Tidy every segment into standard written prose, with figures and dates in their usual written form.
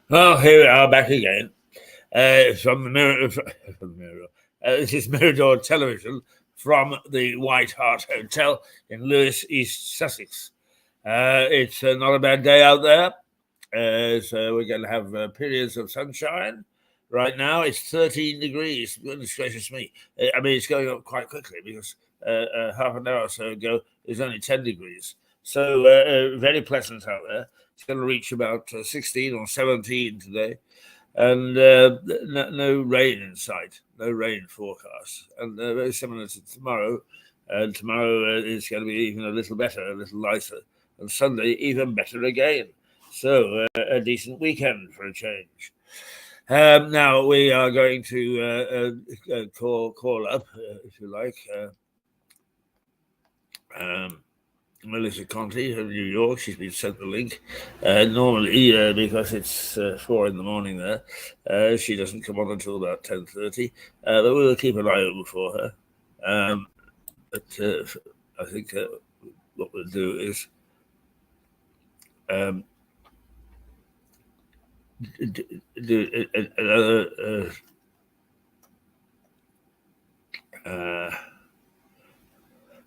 Well, here we are back again from the this is Mirador Television from the White Hart Hotel in Lewes, East Sussex. It's not a bad day out there. So we're going to have periods of sunshine. Right now it's 13 degrees. Goodness gracious me. I mean, it's going up quite quickly because half an hour or so ago it was only 10 degrees. So very pleasant out there. It's going to reach about 16 or 17 today. And no rain in sight, no rain forecast. And very similar to tomorrow. And tomorrow is going to be even a little better, a little lighter. And Sunday, even better again. So a decent weekend for a change. Now we are going to call up, if you like, Melissa Conti of New York. She's been sent the link. Normally, because it's 4 a.m. there, she doesn't come on until about 10:30. But we will keep an eye open for her. But I think what we'll do is do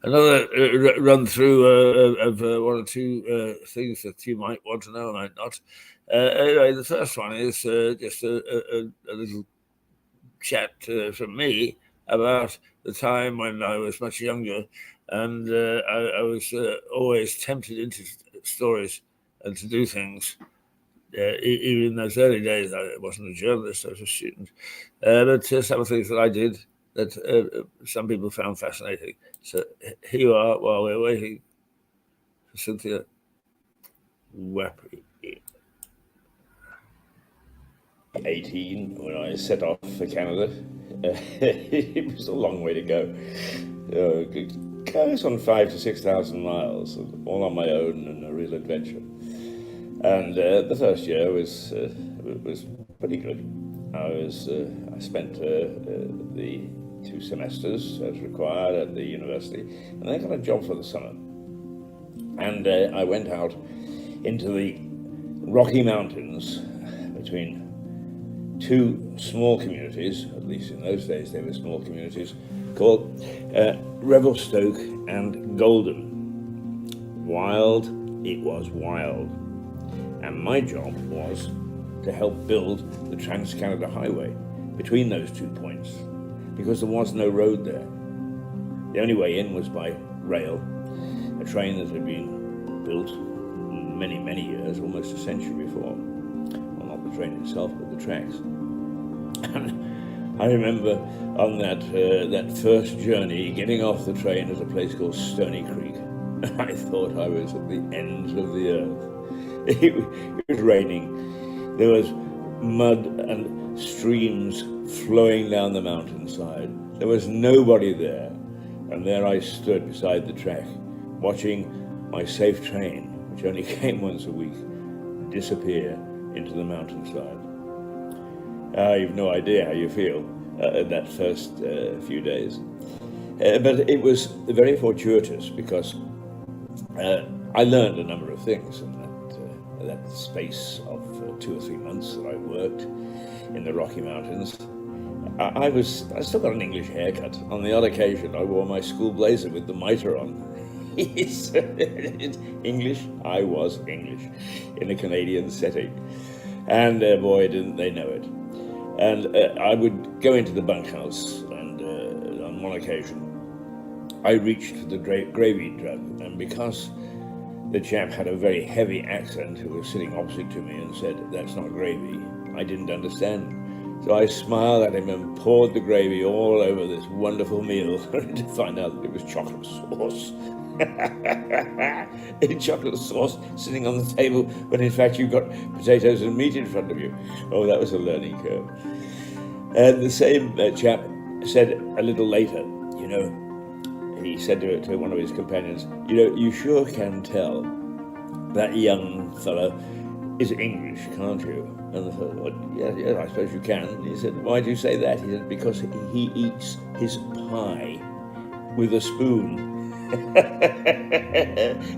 another run through of one or two things that you might want to know, might not. Anyway, the first one is just a little chat from me about the time when I was much younger, and I was always tempted into stories and to do things. Even in those early days, I wasn't a journalist, I was a student. But some of the things that I did that some people found fascinating. So here you are while we're waiting for Cynthia Wappy. 18 when I set off for Canada. It was a long way to go. It goes on 5,000 to 6,000 miles, all on my own, and a real adventure. And the first year was pretty good. I spent the 2 semesters as required at the university, and then I got a job for the summer. And I went out into the Rocky Mountains between 2 small communities, at least in those days they were small communities, called Revelstoke and Golden. Wild, it was wild. And my job was to help build the Trans-Canada Highway between those 2 points, because there was no road there. The only way in was by rail, a train that had been built many, many years, almost a century before. Well, not the train itself, but the tracks. And I remember on that first journey, getting off the train at a place called Stony Creek. I thought I was at the ends of the earth. It was raining. There was mud and streams flowing down the mountainside. There was nobody there. And there I stood beside the track, watching my safe train, which only came once a week, disappear into the mountainside. You've no idea how you feel that first few days. But it was very fortuitous, because I learned a number of things in that space of 2 or 3 months that I worked in the Rocky Mountains. I still got an English haircut. On the odd occasion, I wore my school blazer with the mitre on. It's English. I was English in a Canadian setting. And boy, didn't they know it. And I would go into the bunkhouse, and on one occasion, I reached for the gravy jug, and because the chap had a very heavy accent who was sitting opposite to me and said, "That's not gravy," I didn't understand. So I smiled at him and poured the gravy all over this wonderful meal, to find out that it was chocolate sauce. in chocolate sauce sitting on the table when in fact you've got potatoes and meat in front of you. Oh, that was a learning curve. And the same chap said a little later, he said to one of his companions, you sure can tell that young fellow is English, can't you? And I thought, well, yeah, I suppose you can. He said, why do you say that? He said, because he eats his pie with a spoon.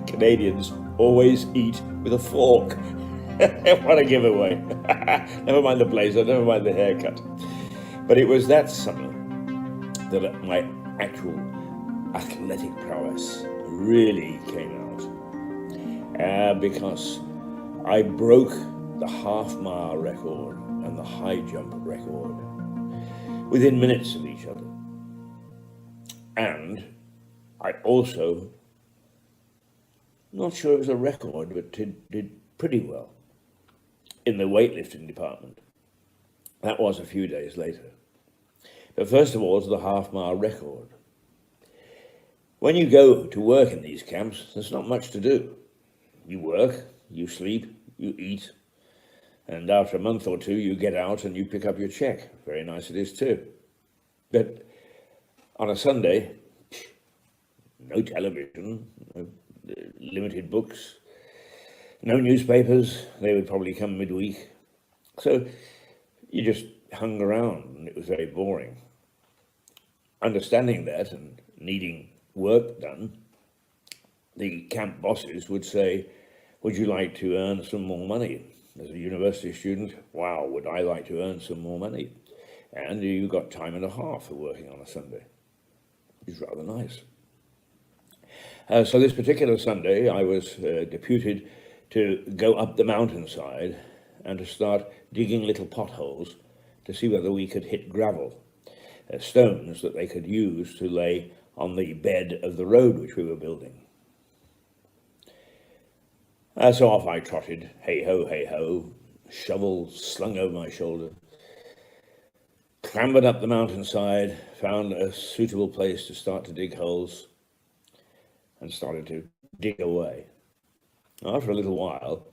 Canadians always eat with a fork. What a giveaway. Never mind the blazer, never mind the haircut. But it was that summer that my actual athletic prowess really came out. Because I broke the half-mile record and the high jump record within minutes of each other. And I also, not sure it was a record, but did pretty well in the weightlifting department. That was a few days later. But first of all, it's the half-mile record. When you go to work in these camps, there's not much to do. You work, you sleep, you eat, and after a month or two, you get out and you pick up your check. Very nice it is too. But on a Sunday, no television, no limited books, no newspapers. They would probably come midweek. So you just hung around and it was very boring. Understanding that and needing work done, the camp bosses would say, would you like to earn some more money? As a university student, wow, would I like to earn some more money? And you got time and a half for working on a Sunday. It's rather nice. So this particular Sunday, I was deputed to go up the mountainside and to start digging little potholes to see whether we could hit gravel, stones that they could use to lay on the bed of the road which we were building. So off I trotted, hey-ho, shovel slung over my shoulder, clambered up the mountainside, found a suitable place to start to dig holes, and started to dig away. After a little while,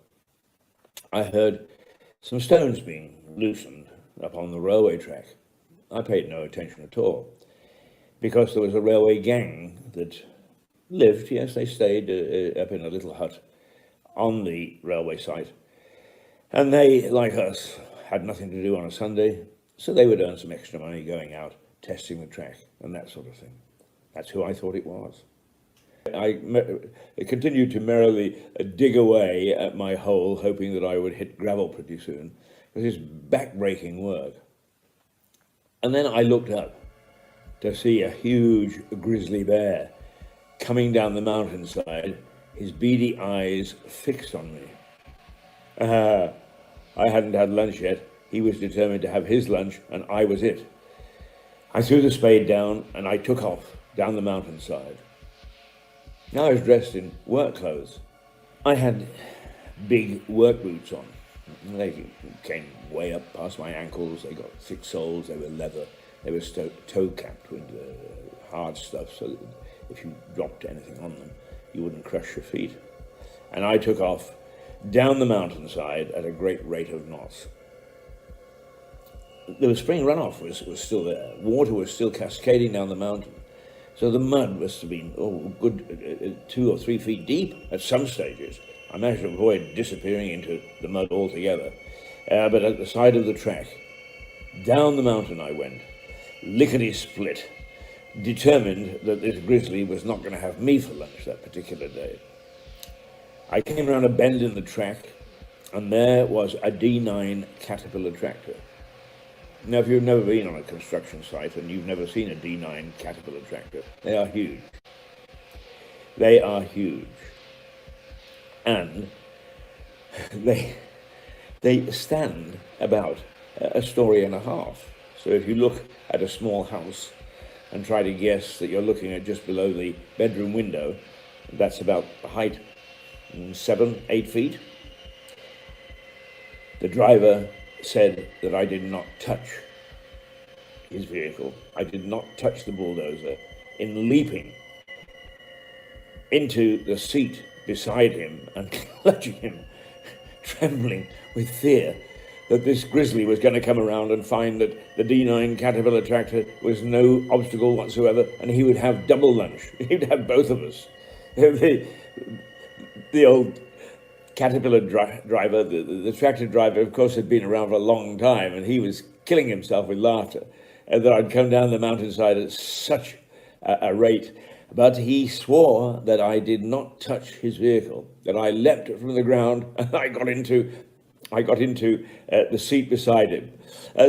I heard some stones being loosened up on the railway track. I paid no attention at all, because there was a railway gang that lived, yes, they stayed up in a little hut on the railway site. And they, like us, had nothing to do on a Sunday, so they would earn some extra money going out, testing the track, and that sort of thing. That's who I thought it was. I continued to merrily dig away at my hole, hoping that I would hit gravel pretty soon. It was back-breaking work. And then I looked up to see a huge grizzly bear coming down the mountainside, his beady eyes fixed on me. I hadn't had lunch yet. He was determined to have his lunch, and I was it. I threw the spade down, and I took off down the mountainside. Now I was dressed in work clothes. I had big work boots on. They came way up past my ankles. They got thick soles. They were leather. They were toe-capped with hard stuff, so that if you dropped anything on them, you wouldn't crush your feet. And I took off down the mountainside at a great rate of knots. The spring runoff was still there. Water was still cascading down the mountain. So the mud must have been, good 2 or 3 feet deep at some stages. I managed to avoid disappearing into the mud altogether. But at the side of the track, down the mountain I went, lickety-split, determined that this grizzly was not going to have me for lunch that particular day. I came around a bend in the track, and there was a D9 Caterpillar tractor. Now, if you've never been on a construction site and you've never seen a D9 Caterpillar tractor, they are huge. They are huge. And they stand about a story and a half. So if you look at a small house and try to guess that you're looking at just below the bedroom window, that's about the height 7, 8 feet. The driver said that I did not touch his vehicle. I did not touch the bulldozer in leaping into the seat beside him and clutching him, trembling with fear that this grizzly was going to come around and find that the D9 Caterpillar tractor was no obstacle whatsoever, and he would have double lunch. He'd have both of us. The old Caterpillar driver, the tractor driver, of course, had been around for a long time, and he was killing himself with laughter that I'd come down the mountainside at such a rate. But he swore that I did not touch his vehicle, that I leapt from the ground and I got into the seat beside him.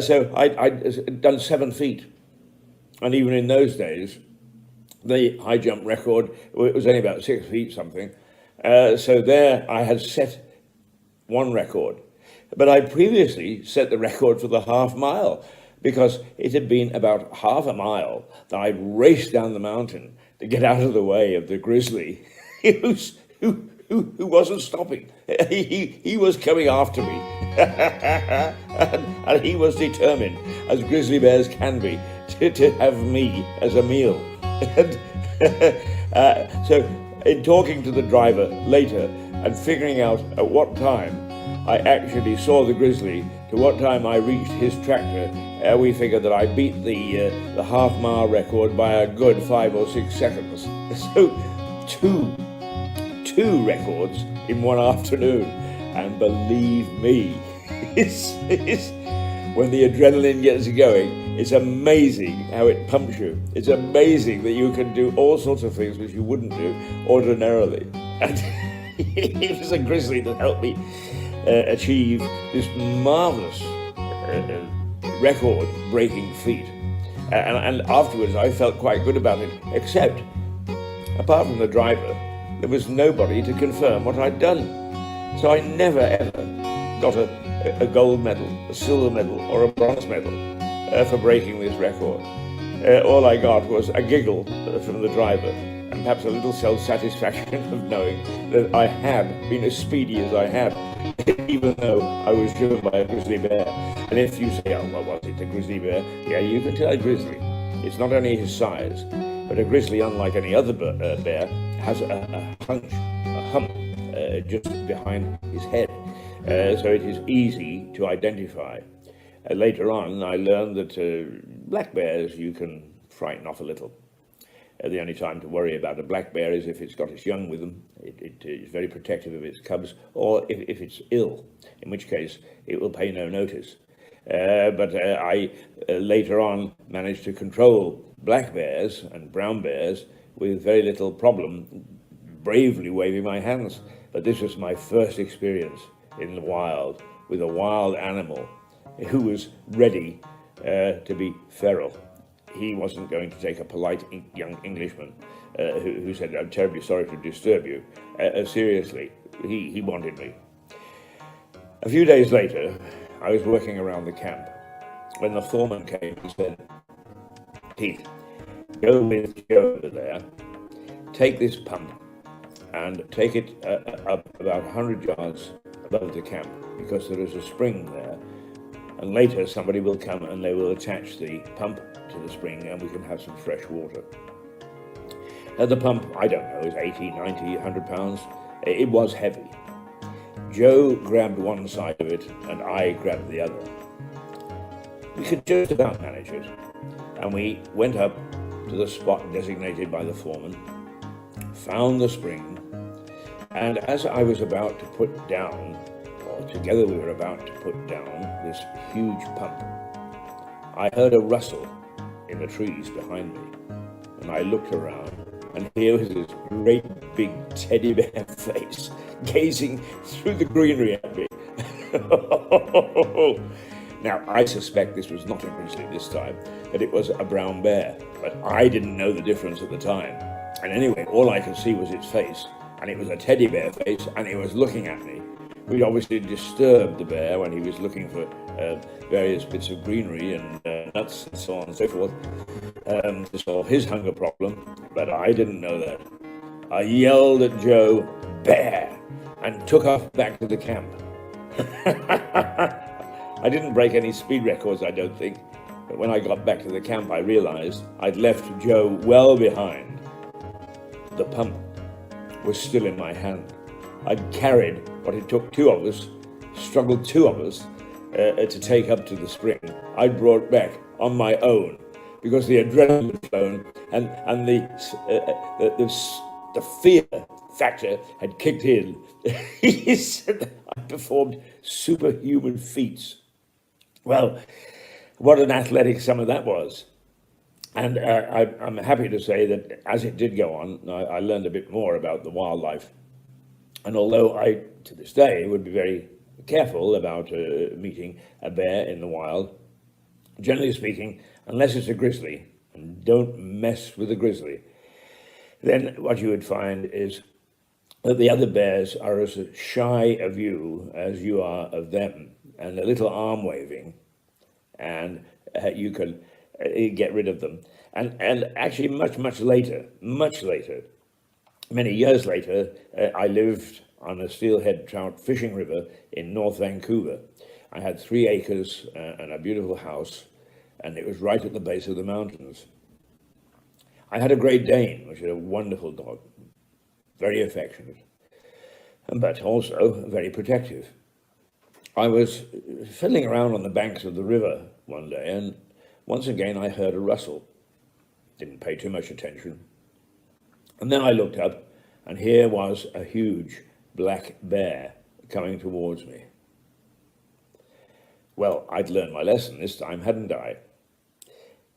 So I'd done 7 feet. And even in those days, the high jump record was only about 6 feet something. So there I had set one record. But I previously set the record for the half mile, because it had been about half a mile that I'd raced down the mountain to get out of the way of the grizzly who wasn't stopping. He was coming after me. and he was determined, as grizzly bears can be, to have me as a meal. So in talking to the driver later and figuring out at what time I actually saw the grizzly, to what time I reached his tractor, we figured that I beat the half-mile record by a good 5 or 6 seconds. So two records in one afternoon. And believe me, when the adrenaline gets going, it's amazing how it pumps you. It's amazing that you can do all sorts of things which you wouldn't do ordinarily. And it was a grizzly that helped me achieve this marvelous record-breaking feat. And afterwards, I felt quite good about it, except, apart from the driver, there was nobody to confirm what I'd done. So I never, ever got a gold medal, a silver medal, or a bronze medal for breaking this record. All I got was a giggle from the driver, and perhaps a little self-satisfaction of knowing that I had been as speedy as I had, even though I was driven by a grizzly bear. And if you say, oh, well, was it a grizzly bear? Yeah, you can tell a grizzly. It's not only his size, but a grizzly, unlike any other bear, has a hunch, a hump, just behind his head. So it is easy to identify. Later on, I learned that black bears you can frighten off a little. The only time to worry about a black bear is if it's got its young with them. It is very protective of its cubs, or if it's ill, in which case it will pay no notice. But I later on managed to control black bears and brown bears with very little problem, bravely waving my hands. But this was my first experience in the wild with a wild animal who was ready to be feral. He wasn't going to take a polite young Englishman who said, I'm terribly sorry to disturb you. Seriously, he wanted me. A few days later, I was working around the camp when the foreman came and said, Pete, go with Joe over there, take this pump and take it up about 100 yards above the camp, because there is a spring there, and later somebody will come and they will attach the pump to the spring and we can have some fresh water. The pump, I don't know, is 80, 90, 100 pounds. It was heavy. Joe grabbed one side of it and I grabbed the other. We could just about manage it, and we went up to the spot designated by the foreman, found the spring, and as I was about to put down, or together we were about to put down this huge pump, I heard a rustle in the trees behind me, and I looked around, and here was this great big teddy bear face gazing through the greenery at me. Now, I suspect this was not a grizzly this time, that it was a brown bear, but I didn't know the difference at the time. And anyway, all I could see was its face, and it was a teddy bear face, and it was looking at me. We obviously disturbed the bear when he was looking for various bits of greenery and nuts and so on and so forth to solve his hunger problem, but I didn't know that. I yelled at Joe, "Bear!" and took off back to the camp. I didn't break any speed records, I don't think, but when I got back to the camp, I realized I'd left Joe well behind. The pump was still in my hand. I'd carried what it took two of us, struggled two of us, to take up to the spring. I'd brought back on my own because the adrenaline had flown and the fear factor had kicked in. He said that I performed superhuman feats. Well, what an athletic summer that was. And I'm happy to say that as it did go on, I learned a bit more about the wildlife. And although I, to this day, would be very careful about meeting a bear in the wild, generally speaking, unless it's a grizzly, and don't mess with a grizzly, then what you would find is that the other bears are as shy of you as you are of them, and a little arm waving, and you can get rid of them. And actually much later, many years later, I lived on a steelhead trout fishing river in North Vancouver. I had 3 acres and a beautiful house, and it was right at the base of the mountains. I had a Great Dane, which is a wonderful dog, very affectionate, but also very protective. I was fiddling around on the banks of the river one day, and once again I heard a rustle. Didn't pay too much attention. And then I looked up, and here was a huge black bear coming towards me. Well, I'd learned my lesson this time, hadn't I?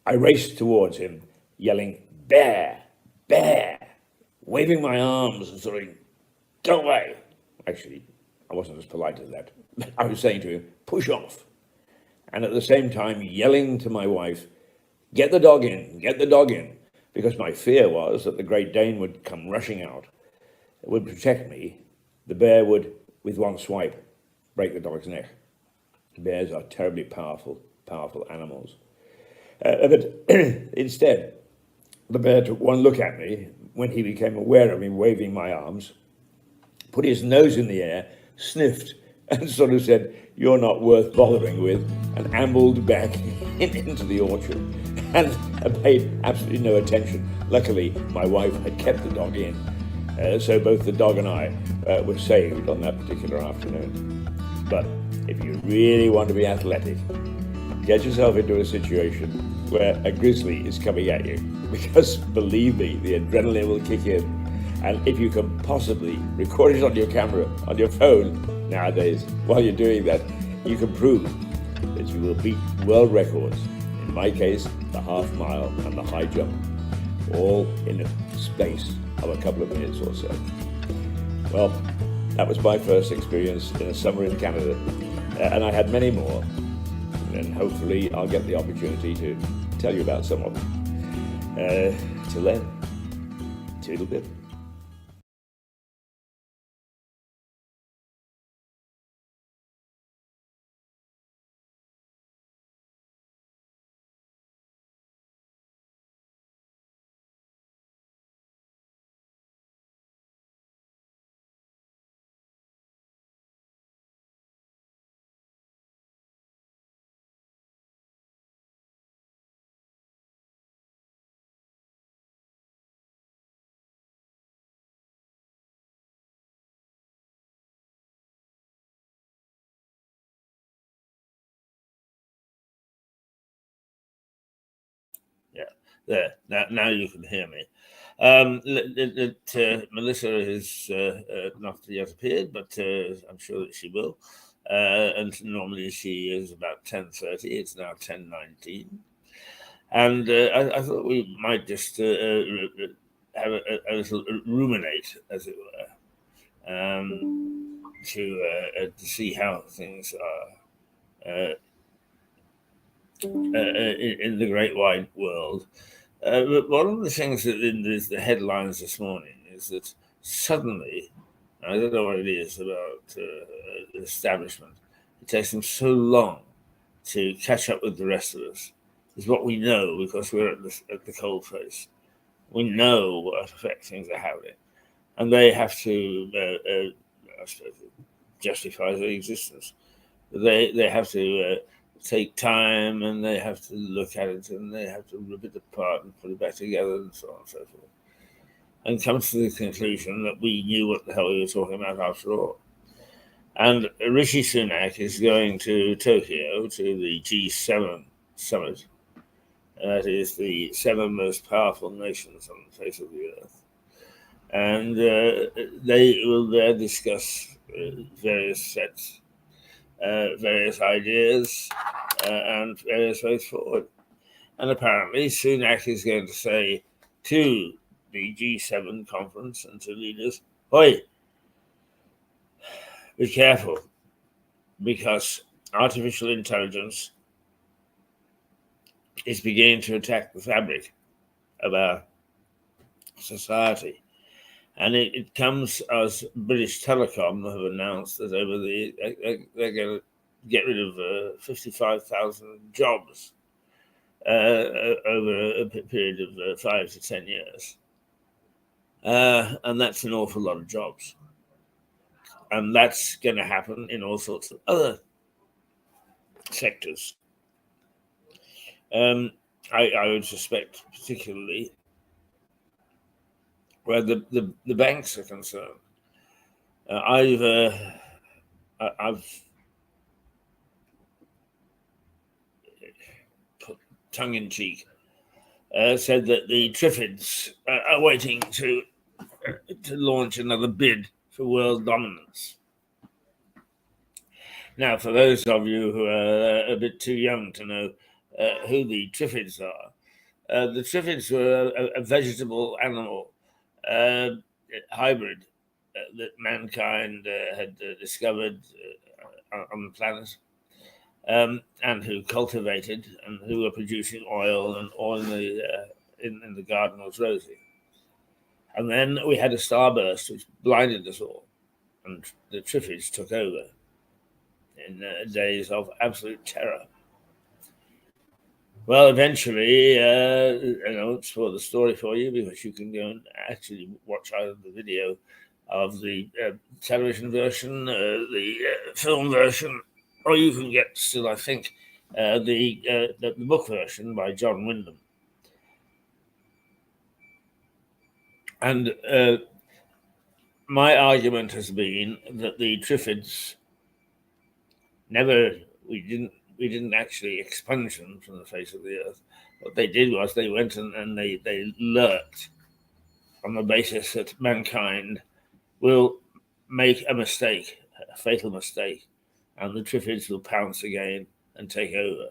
I raced towards him, yelling, "Bear! Bear!" waving my arms and sort of, "Go away!" Actually, I wasn't as polite as that. I was saying to him, "Push off." And at the same time, yelling to my wife, "Get the dog in, get the dog in," because my fear was that the Great Dane would come rushing out, would protect me. The bear would, with one swipe, break the dog's neck. Bears are terribly powerful animals. But instead, the bear took one look at me when he became aware of me waving my arms, put his nose in the air, sniffed, and sort of said, "You're not worth bothering with," and ambled back into the orchard and paid absolutely no attention. Luckily, my wife had kept the dog in, so both the dog and I were saved on that particular afternoon. But if you really want to be athletic, get yourself into a situation where a grizzly is coming at you, because believe me, the adrenaline will kick in. And if you can possibly record it on your camera, on your phone nowadays, while you're doing that, you can prove that you will beat world records. In my case, the half mile and the high jump, all in a space of a couple of minutes or so. Well, that was my first experience in a summer in Canada, and I had many more, and hopefully I'll get the opportunity to tell you about some of them. Till then, toodle bit. There. Now you can hear me. Melissa is not yet appeared, but I'm sure that she will. And normally she is about 10:30. It's now 10:19. And I thought we might just have a little ruminate, as it were, to see how things are in the great wide world. But one of the things that in the headlines this morning is that suddenly, I don't know what it is about the establishment, it takes them so long to catch up with the rest of us. Is what we know because we're at the coal face. We know what effect things are having, and they have to, I suppose, justify their existence. They have to take time, and they have to look at it, and they have to rip it apart and put it back together, and so on and so forth. and comes to the conclusion that we knew what the hell we were talking about after all. And Rishi Sunak is going to Tokyo to the G7 summit. That is the 7 most powerful nations on the face of the earth. And they will there discuss various sets, various ideas, and various ways forward. And apparently Sunak is going to say to the G7 conference and to leaders, "Oi, be careful, because artificial intelligence is beginning to attack the fabric of our society." And it comes as British Telecom have announced that they're going to get rid of 55,000 jobs over a period of 5 to 10 years. And that's an awful lot of jobs. And that's going to happen in all sorts of other sectors. I would suspect, particularly where the banks are concerned. I've put tongue in cheek said that the Triffids are waiting to launch another bid for world dominance. Now, for those of you who are a bit too young to know who the Triffids are, the Triffids were a vegetable animal hybrid that mankind had discovered on the planet, and who cultivated and who were producing oil, and oil in the garden was rosy. And then we had a starburst which blinded us all, and the Triffids took over in days of absolute terror. Well, eventually, it's for the story for you, because you can go and actually watch either the video of the television version, the film version, or you can get still, I think, the book version by John Wyndham. And my argument has been that the Triffids we didn't actually expunge them from the face of the earth. What they did was they went and they lurked on the basis that mankind will make a mistake, a fatal mistake, and the Triffids will pounce again and take over.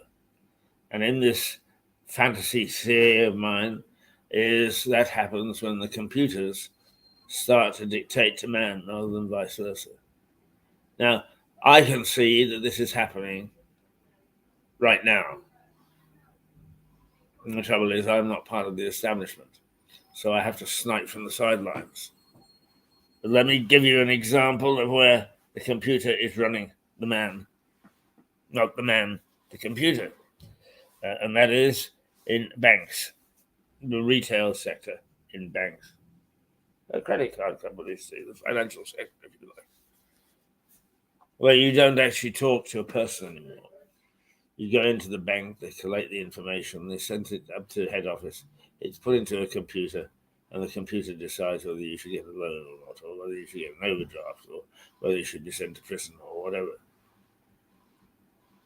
And in this fantasy theory of mine is that happens when the computers start to dictate to man rather than vice versa. Now, I can see that this is happening right now. And the trouble is, I'm not part of the establishment, so I have to snipe from the sidelines. But let me give you an example of where the computer is running the man. Not the man, the computer. And that is in banks, the retail sector in banks. Credit card companies, the financial sector, if you like. Where you don't actually talk to a person anymore. You go into the bank, they collect the information, they send it up to head office. It's put into a computer, and the computer decides whether you should get a loan or not, or whether you should get an overdraft, or whether you should be sent to prison or whatever.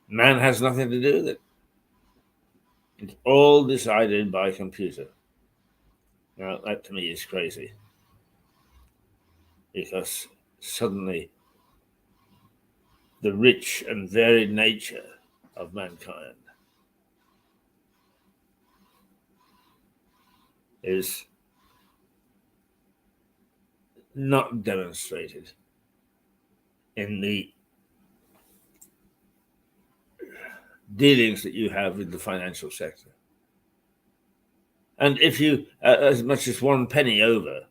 Man has nothing to do with it. It's all decided by a computer. Now, that to me is crazy, because suddenly the rich and varied nature of mankind is not demonstrated in the dealings that you have with the financial sector. And if you, as much as one penny over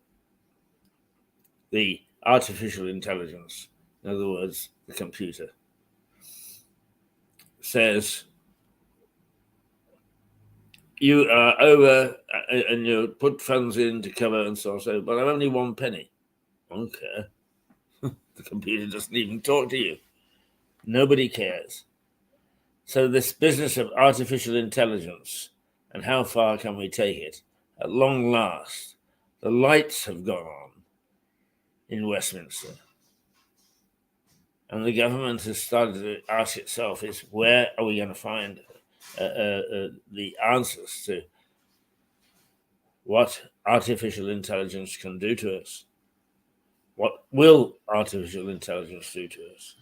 the artificial intelligence, in other words, the computer, says you are over and you put funds in to cover and so on, so, but I'm only 1 penny. Okay. The computer doesn't even talk to you. Nobody cares. So this business of artificial intelligence and how far can we take it, at long last, The lights have gone on in Westminster. And the government has started to ask itself is, where are we going to find the answers to what artificial intelligence can do to us? What will artificial intelligence do to us?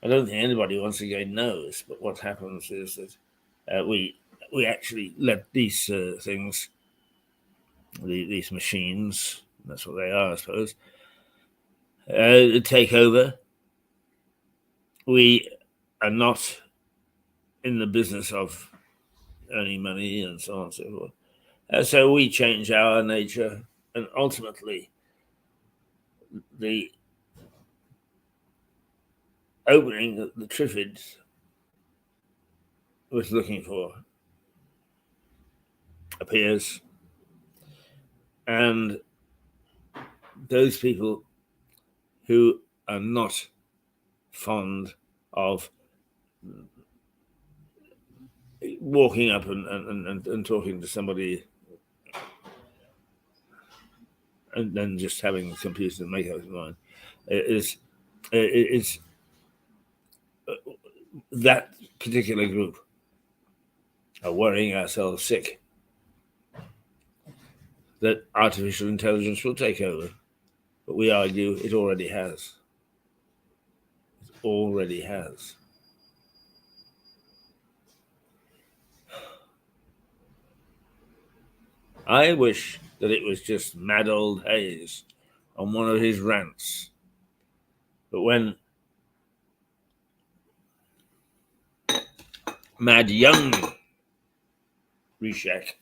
I don't think anybody once again knows, but what happens is that we actually let these things, these machines, that's what they are, I suppose, take over. We are not in the business of earning money and so on and so forth. So we change our nature, and ultimately the opening that the Triffids was looking for appears, and those people who are not fond of walking up and talking to somebody and then just having the computer make up his mind is that particular group are worrying ourselves sick that artificial intelligence will take over. But we argue it already has. It already has. I wish that it was just mad old Hayes on one of his rants. But when mad young Rishak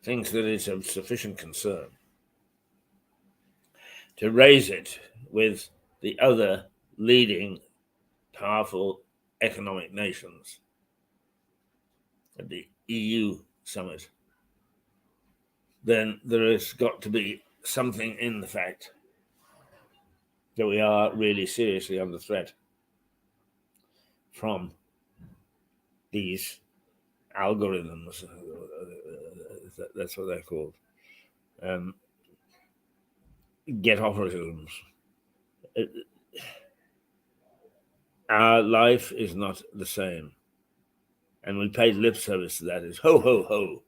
thinks that it's of sufficient concern to raise it with the other leading powerful economic nations at the EU summit, then there has got to be something in the fact that we are really seriously under threat from these algorithms. That's what they're called. Get operatives. Our life is not the same. And we paid lip service to that. Is ho, ho, ho.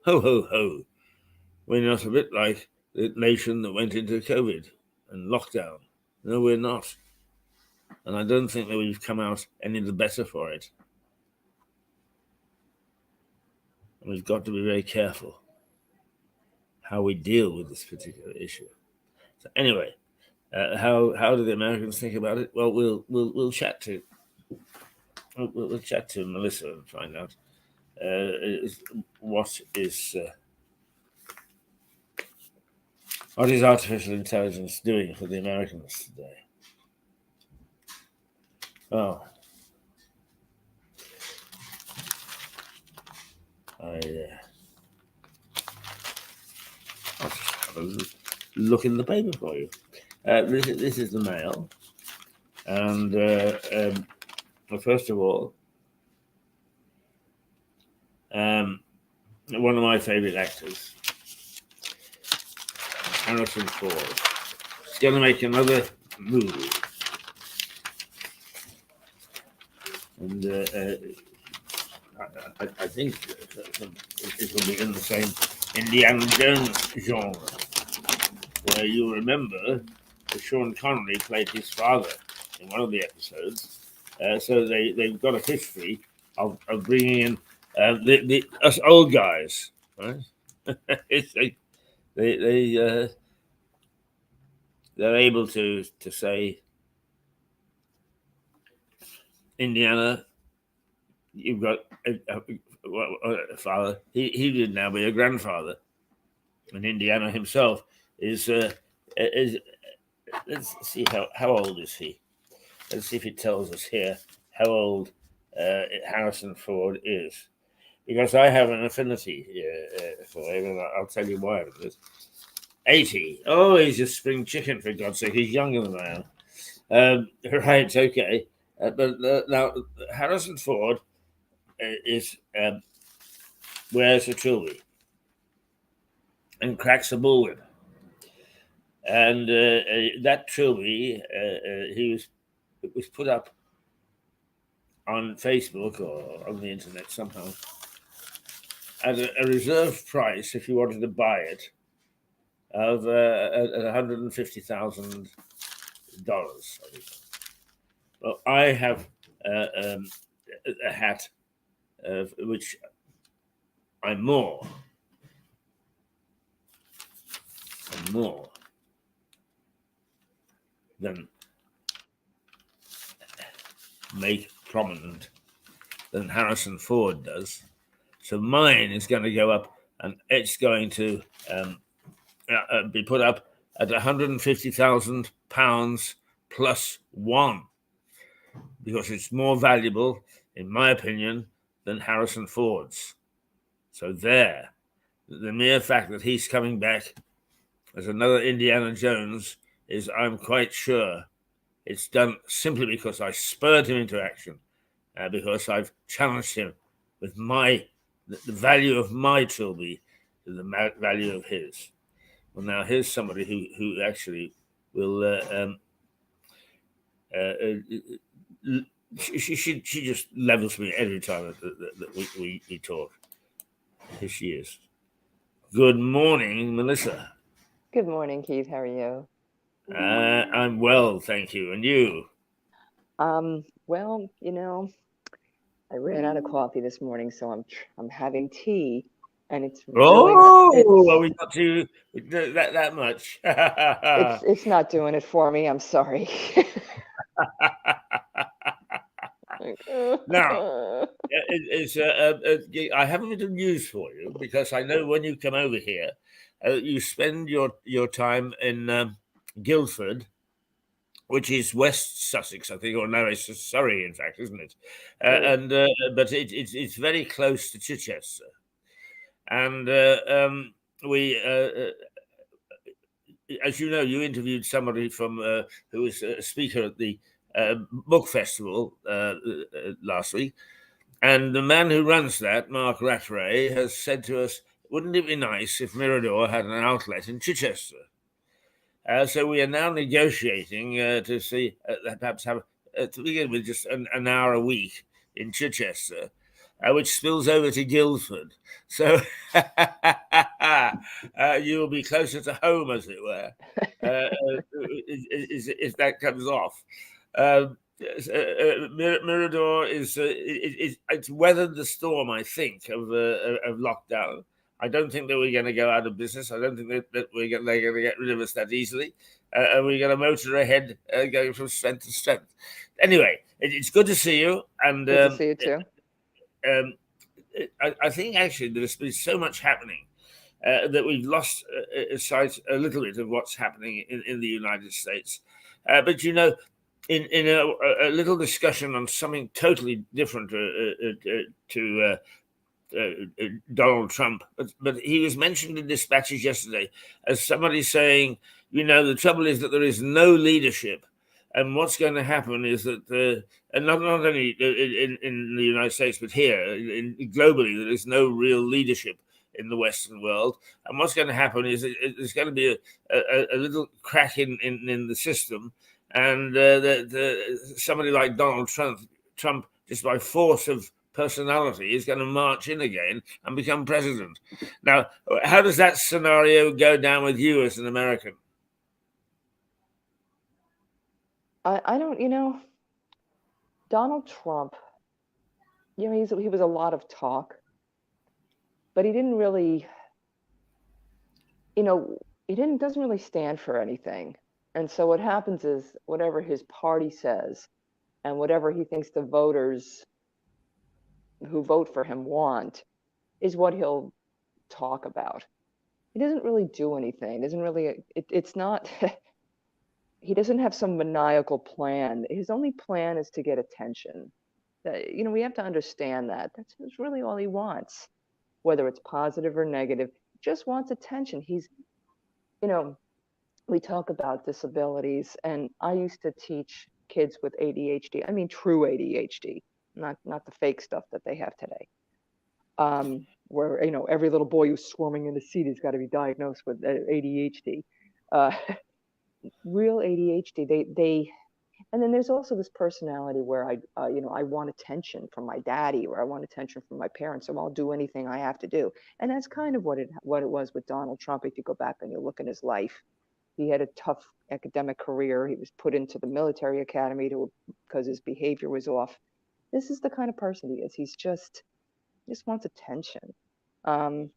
Ho, ho, ho. We're not a bit like the nation that went into COVID and lockdown. No, we're not. And I don't think that we've come out any the better for it. And we've got to be very careful how we deal with this particular issue. So anyway, how do the Americans think about it? Well, we'll chat to we'll chat to Melissa and find out what is artificial intelligence doing for the Americans today. Oh, I'll just have a look in the paper for you. This is the Mail, and well, first of all, one of my favorite actors, Harrison Ford, is going to make another movie, and I think it will be in the same Indiana Jones genre, where you remember that Sean Connery played his father in one of the episodes. So they've got a history of bringing in us old guys, right? They're able to say, Indiana, you've got a father. He would now be a grandfather, and Indiana himself is. Let's see how old is he. Let's see if it tells us here how old Harrison Ford is, because I have an affinity for him, and I'll tell you why. 80. Oh, he's a spring chicken, for God's sake. He's younger than I am. Right, okay. But now, Harrison Ford wears a trilby and cracks a bullwhip. And that trilby, it was put up on Facebook or on the internet somehow at a reserve price, if you wanted to buy it, of $150,000. Well, I have a hat which I'm more than make prominent than Harrison Ford does. So mine is going to go up, and it's going to be put up at £150,000 plus one, because it's more valuable, in my opinion, than Harrison Ford's. So there, the mere fact that he's coming back as another Indiana Jones is, I'm quite sure, it's done simply because I spurred him into action, because I've challenged him with the value of my trilby to the value of his. Well, now here's somebody who actually will. She just levels me every time that we talk. Here she is. Good morning, Melissa. Good morning, Keith. How are you? I'm well, thank you. And you? Well, I ran out of coffee this morning, so I'm having tea, and it's really well, we got to that much. it's not doing it for me. I'm sorry. Now, I have a bit of news for you, because I know when you come over here, you spend your time in Guildford, which is West Sussex, I think, or no, it's Surrey, in fact, isn't it? But it's very close to Chichester, and we. As you know, you interviewed somebody from who was a speaker at the book festival last week, and the man who runs that, Mark Rattray, has said to us, "Wouldn't it be nice if Mirador had an outlet in Chichester?" So we are now negotiating to see perhaps have to begin with just an hour a week in Chichester, which spills over to Guildford. So you will be closer to home, as it were, if that comes off. Mirador it's weathered the storm, I think, of lockdown. I don't think that we're going to go out of business. I don't think that they're going to get rid of us that easily. And we're going to motor ahead, going from strength to strength. Anyway, it's good to see you. And good to see you too. I think actually there's been so much happening that we've lost sight a little bit of what's happening in the United States. But in a little discussion on something totally different to Donald Trump, but he was mentioned in dispatches yesterday as somebody saying, the trouble is that there is no leadership, and what's going to happen is that, and not only in the United States, but here globally, there is no real leadership in the Western world, and what's going to happen is there's going to be a little crack in the system, and somebody like Donald Trump, just by force of personality, is going to march in again and become president. Now, how does that scenario go down with you as an American? I don't, Donald Trump, he was a lot of talk, but he didn't really, doesn't really stand for anything. And so what happens is whatever his party says and whatever he thinks the voters who vote for him want is what he'll talk about. He doesn't really do anything. It's not, he doesn't have some maniacal plan. His only plan is to get attention. We have to understand that. That's really all he wants, whether it's positive or negative. He just wants attention. He's, we talk about disabilities, and I used to teach kids with ADHD. I mean, true ADHD, not the fake stuff that they have today. Where every little boy who's swarming in the seat has got to be diagnosed with ADHD, uh, real ADHD. And then there's also this personality where I want attention from my daddy, or I want attention from my parents, so I'll do anything I have to do. And that's kind of what it was with Donald Trump. If you go back and you look at his life, he had a tough academic career. He was put into the military academy because his behavior was off. This is the kind of person he is. He just wants attention. I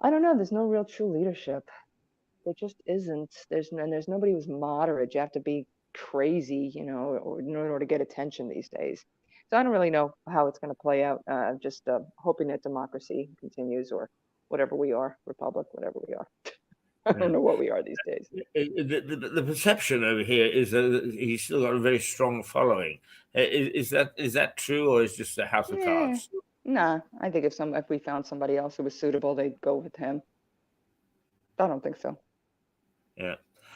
don't know. There's no real true leadership. There just isn't. There's nobody who's moderate. You have to be crazy, in order to get attention these days. So I don't really know how it's going to play out. Just hoping that democracy continues, or whatever we are, republic, whatever we are. I don't know what we are these days. The perception over here is that he's still got a very strong following. Is that true, or is just a house of cards? Nah, I think if we found somebody else who was suitable, they'd go with him. I don't think so. Yeah,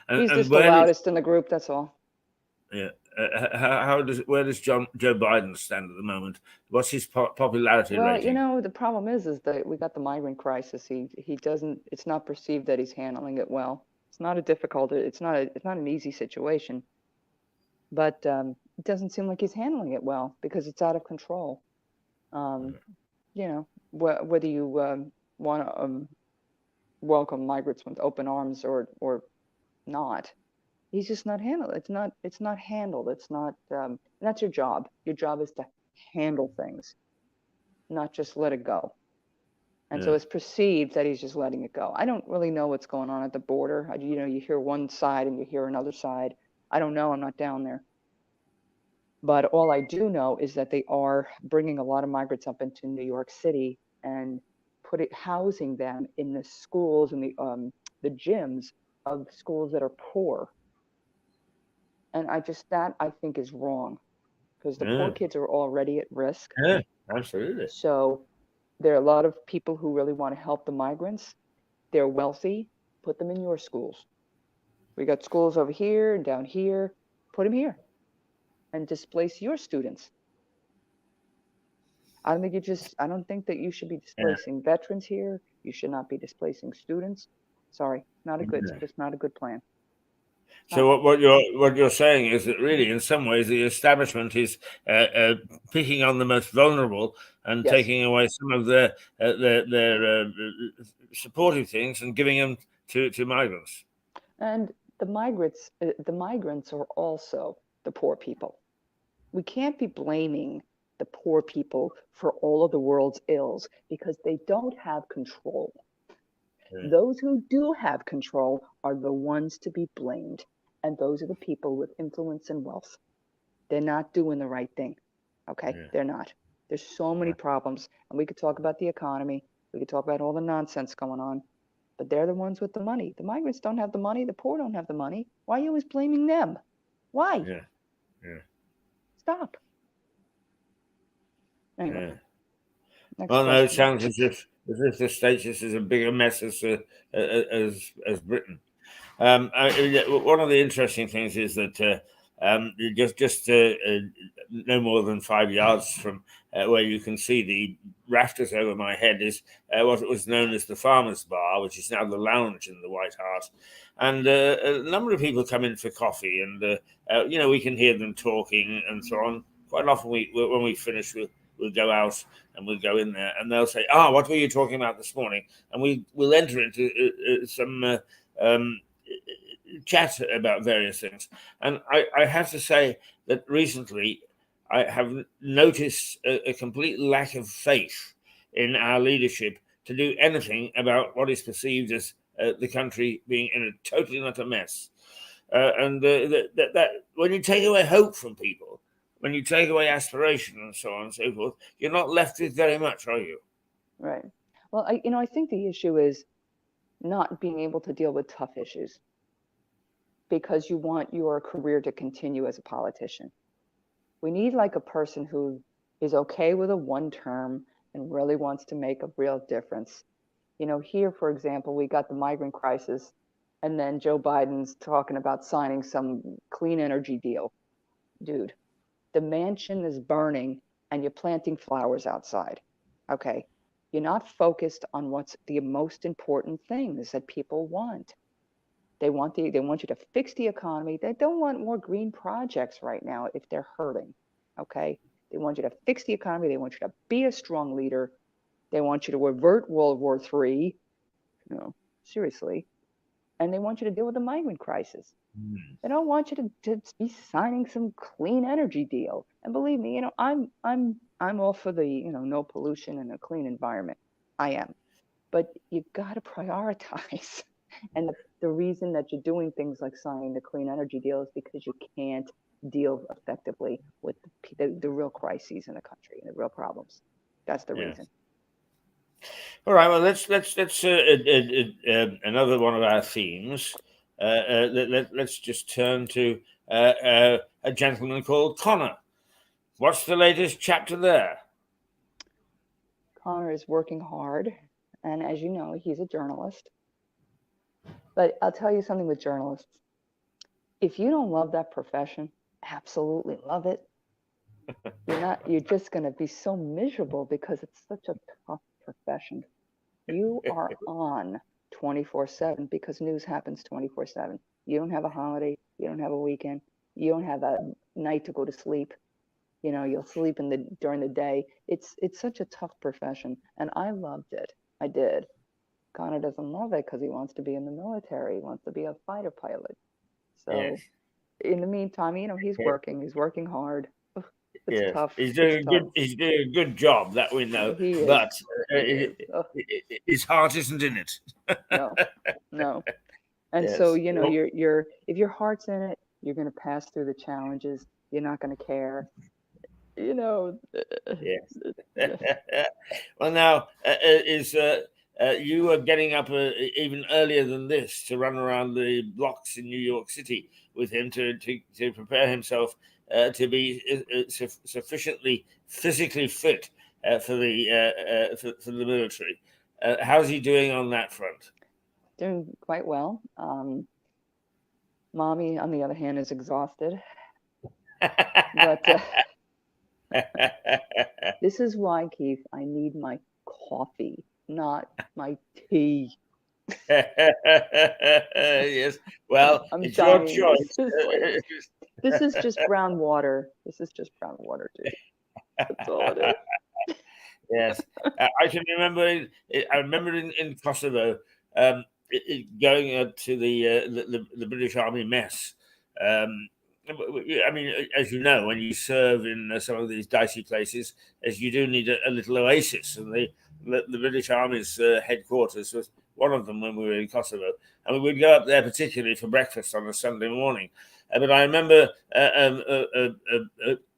he's just the loudest in the group. That's all. Yeah. Where does Joe Biden stand at the moment? What's his popularity rating? Well, the problem is that we got the migrant crisis. He doesn't. It's not perceived that he's handling it well. It's not a difficult. It's not an easy situation. But it doesn't seem like he's handling it well because it's out of control. Whether you want to welcome migrants with open arms or not. He's just not handled. It's not handled. It's not. That's your job. Your job is to handle things, not just let it go. And so it's perceived that he's just letting it go. I don't really know what's going on at the border. You hear one side and you hear another side. I don't know. I'm not down there. But all I do know is that they are bringing a lot of migrants up into New York City and housing them in the schools and the gyms of schools that are poor. And I think is wrong, because the poor kids are already at risk. Yeah, absolutely. So there are a lot of people who really want to help the migrants. They're wealthy. Put them in your schools. We got schools over here and down here. Put them here and displace your students. I don't think that you should be displacing veterans here. You should not be displacing students. Sorry, it's just not a good plan. So what you're saying is that really, in some ways, the establishment is picking on the most vulnerable and taking away some of their supportive things and giving them to migrants. And the migrants are also the poor people. We can't be blaming the poor people for all of the world's ills because they don't have control. Yeah. Those who do have control are the ones to be blamed. And those are the people with influence and wealth. They're not doing the right thing. Okay? Yeah. They're not. There's so many problems. And we could talk about the economy. We could talk about all the nonsense going on. But they're the ones with the money. The migrants don't have the money. The poor don't have the money. Why are you always blaming them? Why? Yeah. Yeah. Stop. Anyway. Yeah. Well, no, it sounds as if the States is as a bigger mess as Britain. One of the interesting things is that just no more than 5 yards from where you can see the rafters over my head is what was known as the Farmers Bar, which is now the lounge in the White Hart. And a number of people come in for coffee, and we can hear them talking and so on. Quite often, when we finish, we'll go out and we'll go in there, and they'll say, what were you talking about this morning? And we'll enter into some chat about various things. And I have to say that recently I have noticed a complete lack of faith in our leadership to do anything about what is perceived as the country being in a totally not a mess. And that when you take away hope from people, when you take away aspiration and so on and so forth, you're not left with very much, are you? Right. Well, I think the issue is not being able to deal with tough issues because you want your career to continue as a politician. We need like a person who is okay with a one term and really wants to make a real difference. Here, for example, we got the migrant crisis, and then Joe Biden's talking about signing some clean energy deal. Dude, the mansion is burning and you're planting flowers outside. Okay. You're not focused on what's the most important things that people want. They want you to fix the economy. They don't want more green projects right now if they're hurting. Okay. They want you to fix the economy. They want you to be a strong leader. They want you to avert World War III. Seriously. And they want you to deal with the migrant crisis. They don't want you to be signing some clean energy deal. And believe me, I'm all for the no pollution and a clean environment. I am, but you got to prioritize. And the reason that you're doing things like signing the clean energy deal is because you can't deal effectively with the real crises in the country and the real problems. That's the reason. All right. Well, let's another one of our themes. Let's just turn to a gentleman called Connor. What's the latest chapter there? Connor is working hard, and as you know, he's a journalist. But I'll tell you something with journalists. If you don't love that profession, absolutely love it. You're just going to be so miserable because it's such a tough profession. You are on 24/7 because news happens 24/7. You don't have a holiday. You don't have a weekend. You don't have a night to go to sleep. You'll sleep during the day. It's such a tough profession, and I loved it. I did. Connor doesn't love it because he wants to be in the military. He wants to be a fighter pilot. So, in the meantime, he's working. He's working hard. It's tough. He's doing a good job, that we know. He is. But his heart isn't in it. No. And so you're if your heart's in it, you're going to pass through the challenges. You're not going to care. Yes. Well, now you were getting up even earlier than this to run around the blocks in New York City with him to prepare himself to be sufficiently physically fit for the military. How's he doing on that front? Doing quite well. Mommy, on the other hand, is exhausted. But this is why, Keith, I need my coffee, not my tea. Yes. Well, it's your choice. This is just brown water. This is just brown water, dude. That's all it is. Yes. I can remember. I remember in Kosovo, going to the British Army mess. I mean, as you know, when you serve in some of these dicey places, as you do need a little oasis, and the British Army's headquarters was one of them when we were in Kosovo, and we would go up there particularly for breakfast on a Sunday morning. But I remember a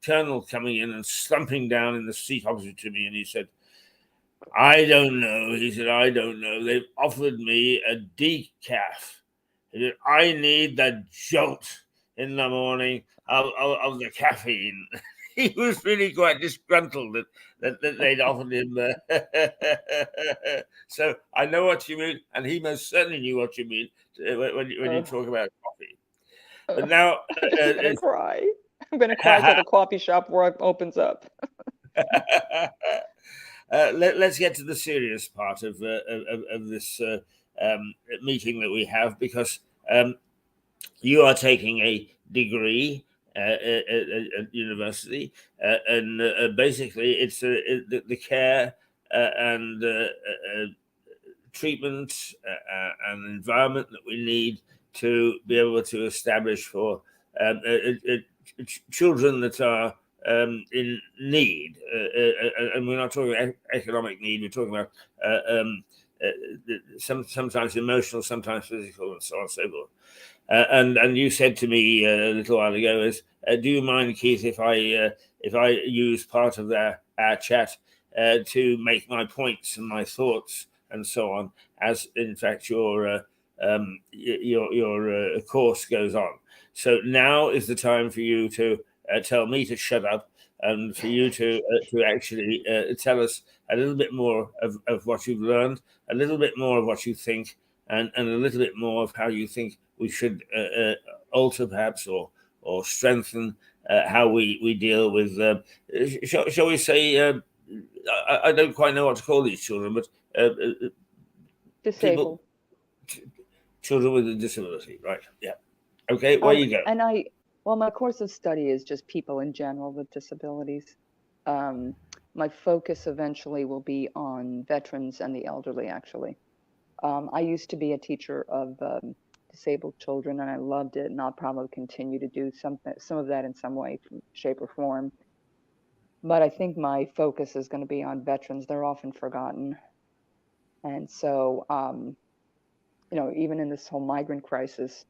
colonel coming in and slumping down in the seat opposite to me, and he said, "I don't know." He said, "I don't know. They've offered me a decaf. He said, I need the jolt in the morning of the caffeine." He was really quite disgruntled that they'd offered him. So I know what you mean, and he most certainly knew what you mean when you talk about coffee. But now I'm gonna cry. I'm gonna cry till the coffee shop opens up. Let's get to the serious part of this meeting that we have, because you are taking a degree at university, and basically it's the care and treatment and environment that we need to be able to establish for children that are in need, and we're not talking about economic need. We're talking about sometimes emotional, sometimes physical, and so on and so forth. And you said to me a little while ago, "Do you mind, Keith, if I use part of our chat to make my points and my thoughts and so on, as in fact your course goes on?" So now is the time for you to tell me to shut up, and for you to actually tell us a little bit more of what you've learned, a little bit more of what you think, and a little bit more of how you think we should alter perhaps or strengthen how we deal with, shall we say, I don't quite know what to call these children, but Disabled. Children with a disability, right? Yeah. Okay, where you go. And well, my course of study is just people in general with disabilities. My focus eventually will be on veterans and the elderly, actually. I used to be a teacher of disabled children, and I loved it, and I'll probably continue to do some of that in some way, shape, or form. But I think my focus is going to be on veterans. They're often forgotten. And so, even in this whole migrant crisis,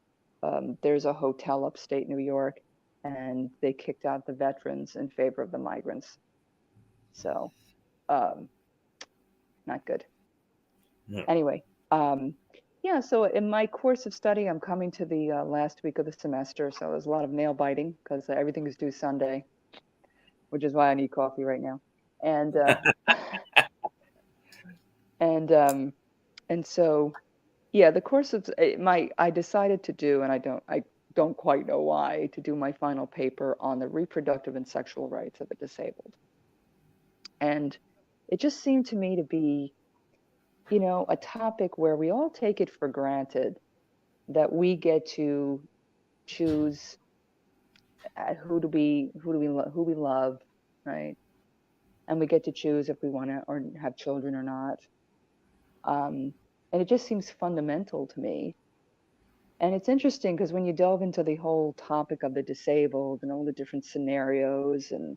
there's a hotel upstate New York, and they kicked out the veterans in favor of the migrants. So, not good. No. Anyway, so in my course of study, I'm coming to the last week of the semester, so there's a lot of nail biting because everything is due Sunday, which is why I need coffee right now. And and so, yeah, the course of I decided to do, and I don't quite know why, to do my final paper on the reproductive and sexual rights of the disabled. And it just seemed to me to be, a topic where we all take it for granted that we get to choose who we love, right? And we get to choose if we want to or have children or not. And it just seems fundamental to me. And it's interesting because when you delve into the whole topic of the disabled and all the different scenarios, and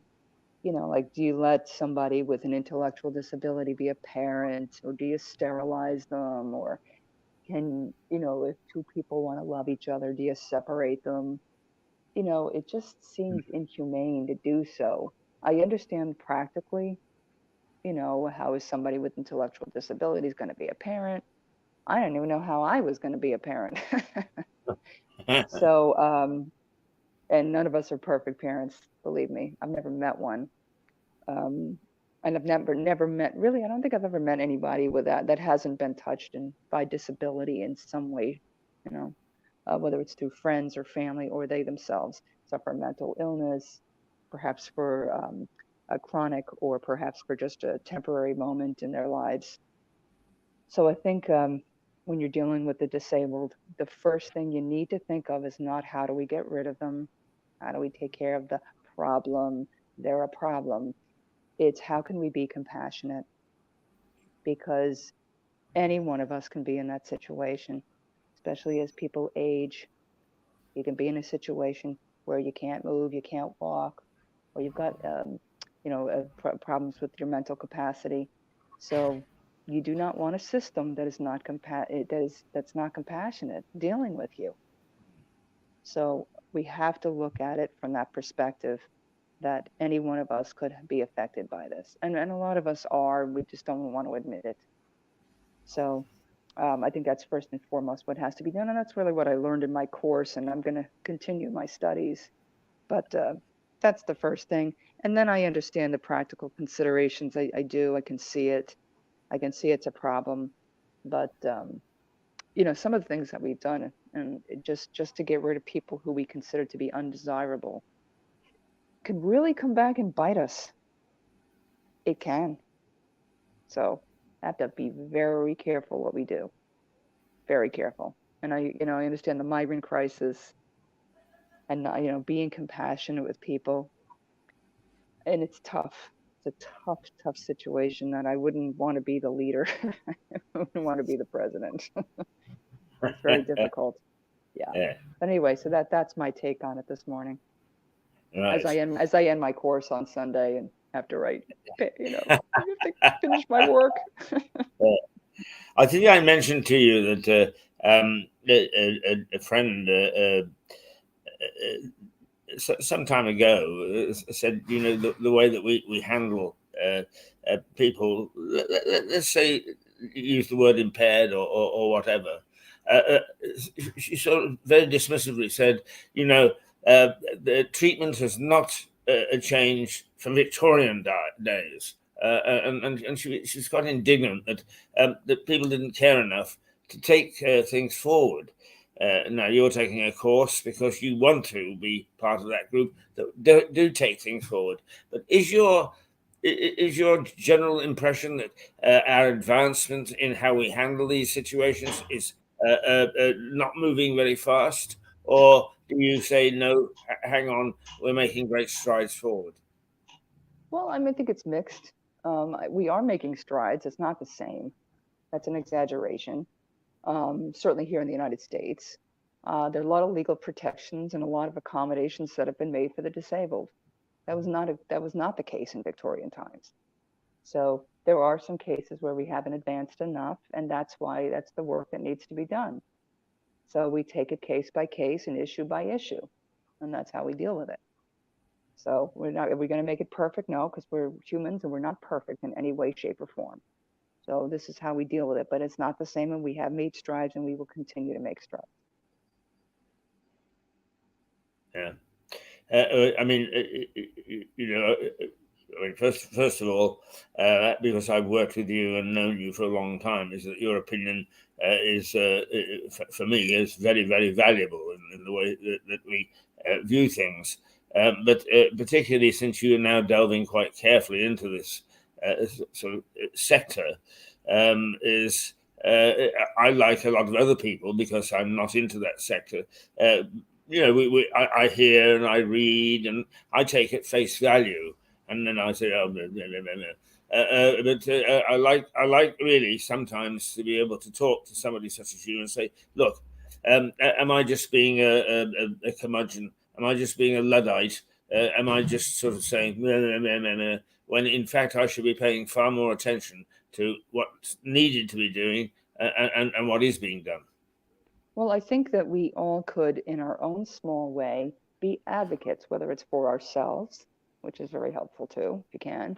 like, do you let somebody with an intellectual disability be a parent, or do you sterilize them, or can, if two people want to love each other, do you separate them? It just seems inhumane to do so. I understand practically, how is somebody with intellectual disabilities going to be a parent? I don't even know how I was going to be a parent. So, and none of us are perfect parents, believe me. I've never met one. And I've never met, really, I don't think I've ever met anybody with that hasn't been touched by disability in some way, whether it's through friends or family, or they themselves suffer mental illness, perhaps for a chronic, or perhaps for just a temporary moment in their lives. So I think when you're dealing with the disabled, the first thing you need to think of is not how do we get rid of them? How do we take care of the problem? They're a problem. It's how can we be compassionate? Because any one of us can be in that situation, especially as people age. You can be in a situation where you can't move, you can't walk, or you've got problems with your mental capacity. So you do not want a system that is not that's not compassionate dealing with you. So we have to look at it from that perspective, that any one of us could be affected by this, and a lot of us are. We just don't want to admit it. So I think that's first and foremost what has to be done, and that's really what I learned in my course, and I'm going to continue my studies. But that's the first thing, and then I understand the practical considerations. I do. I can see it. I can see it's a problem, but some of the things that we've done, and just to get rid of people who we consider to be undesirable, could really come back and bite us. It can. So I have to be very careful what we do. Very careful. And I understand the migrant crisis, and being compassionate with people. And it's tough. It's a tough situation that I wouldn't want to be the leader. I wouldn't want to be the president. It's very difficult. Yeah. But anyway, so that's my take on it this morning. Right. As I end my course on Sunday and have to write, I have to finish my work. I think I mentioned to you that a friend some time ago said, the way that we handle people, let's say, use the word impaired or whatever. She sort of very dismissively said, the treatment has not changed from Victorian days. And she's quite indignant that people didn't care enough to take things forward. Now you're taking a course because you want to be part of that group that do take things forward. But is your general impression that our advancement in how we handle these situations is not moving very fast, or do you say no? Hang on, we're making great strides forward. Well, I think it's mixed. We are making strides. It's not the same. That's an exaggeration. Certainly here in the United States, there are a lot of legal protections and a lot of accommodations that have been made for the disabled. That was not the case in Victorian times. So there are some cases where we haven't advanced enough, and that's the work that needs to be done. So we take it case by case and issue by issue, and that's how we deal with it. So are we going to make it perfect? No, because we're humans and we're not perfect in any way, shape, or form. So this is how we deal with it, but it's not the same, and we have made strides, and we will continue to make strides. Yeah. I mean, first of all, because I've worked with you and known you for a long time, is that your opinion is, for me, is very, very valuable in the way that we view things. But particularly since you are now delving quite carefully into this sort of sector, is I, like a lot of other people, because I'm not into that sector, I hear and I read and I take at face value, and then I say, oh, blah, blah, blah, blah. But I like really sometimes to be able to talk to somebody such as you and say, look, am I just being a curmudgeon? Am I just being a Luddite? Am I just sort of saying, meh, meh, meh, meh, meh, when in fact I should be paying far more attention to what's needed to be doing and what is being done? Well, I think that we all could, in our own small way, be advocates, whether it's for ourselves, which is very helpful too, if you can,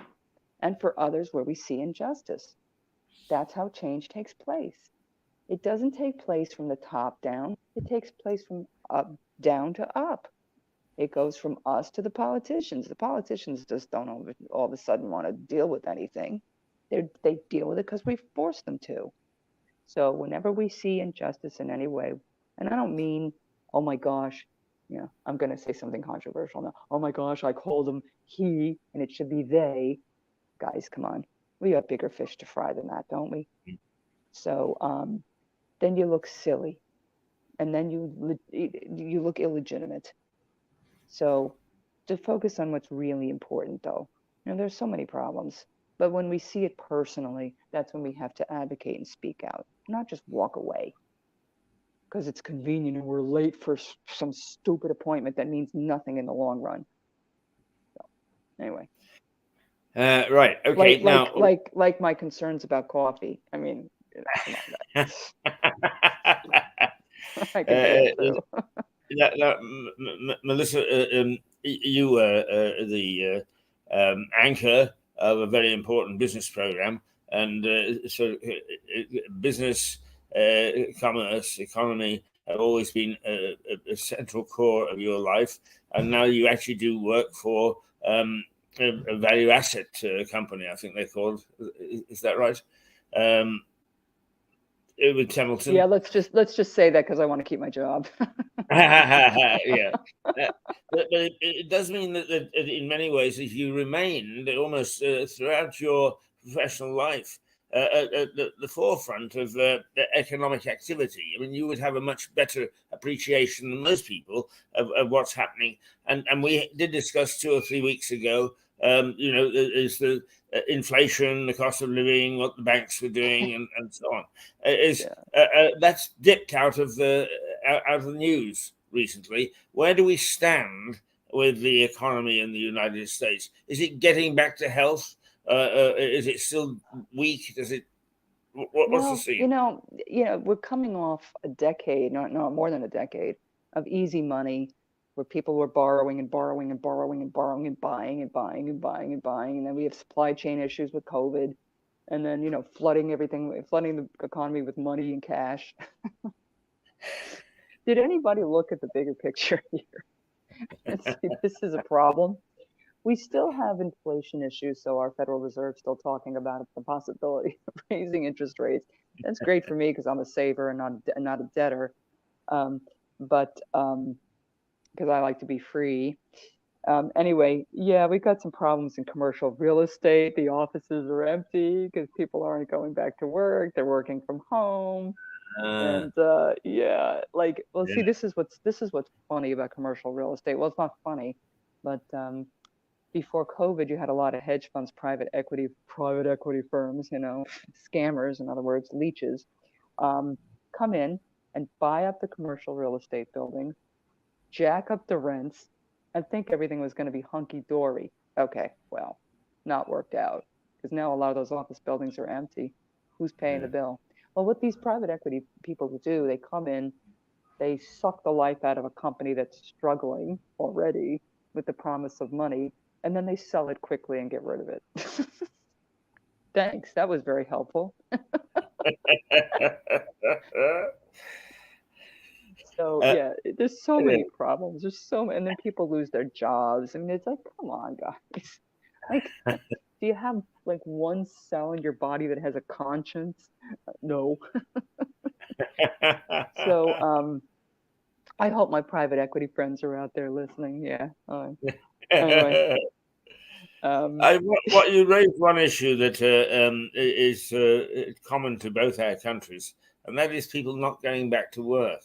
and for others where we see injustice. That's how change takes place. It doesn't take place from the top down. It takes place from up down to up. It goes from us to the politicians. The politicians just don't all of a sudden want to deal with anything. They deal with it because we force them to. So whenever we see injustice in any way, and I don't mean, oh my gosh, I'm going to say something controversial now. Oh my gosh, I called him he and it should be they. Guys, come on. We have bigger fish to fry than that, don't we? So then you look silly, and then you look illegitimate. So to focus on what's really important, though, there's so many problems. But when we see it personally, that's when we have to advocate and speak out, not just walk away because it's convenient and we're late for some stupid appointment that means nothing in the long run. So, anyway. Right. Okay. Like my concerns about coffee. I mean, come on, I can do that too. Melissa, you were the anchor of a very important business program, and business, commerce, economy have always been a central core of your life, and now you actually do work for a value asset company, I think they're called. Is that right? With Templeton. Yeah, let's just say that because I want to keep my job. Yeah, but it does mean that in many ways, if you remained almost throughout your professional life at the forefront of the economic activity, I mean, you would have a much better appreciation than most people of what's happening. And we did discuss 2 or 3 weeks ago, is the inflation, the cost of living, what the banks were doing, and so on. That's dipped out of the news recently. Where do we stand with the economy in the United States? Is it getting back to health? Is it still weak? What's the scene? We're coming off a decade, not more than a decade, of easy money, where people were borrowing and borrowing and borrowing and borrowing and buying and buying and buying and buying. And then we have supply chain issues with COVID, and then, flooding the economy with money and cash. Did anybody look at the bigger picture here and see this is a problem? We still have inflation issues, so our Federal Reserve is still talking about the possibility of raising interest rates. That's great for me because I'm a saver and not a debtor. But because I like to be free. Anyway, yeah, we got some problems in commercial real estate. The offices are empty because people aren't going back to work. They're working from home. Uh, And yeah, like, well, see, yeah. this is what's funny about commercial real estate. Well, it's not funny, but before COVID, you had a lot of hedge funds, private equity firms, scammers, in other words, leeches, um, come in and buy up the commercial real estate buildings, jack up the rents, and think everything was going to be hunky dory. Okay, well, not worked out because now a lot of those office buildings are empty. Who's paying the Yeah. bill? Well, what these private equity people do, they come in, they suck the life out of a company that's struggling already with the promise of money, and then they sell it quickly and get rid of it. Thanks, that was very helpful. So Uh, yeah, there's so many problems. There's so many, and then people lose their jobs. I mean, it's like, come on, guys. Like, do you have like one cell in your body that has a conscience? No. So, I hope my private equity friends are out there listening. Yeah. Anyway, um, what you raised one issue that is common to both our countries, and that is people not going back to work.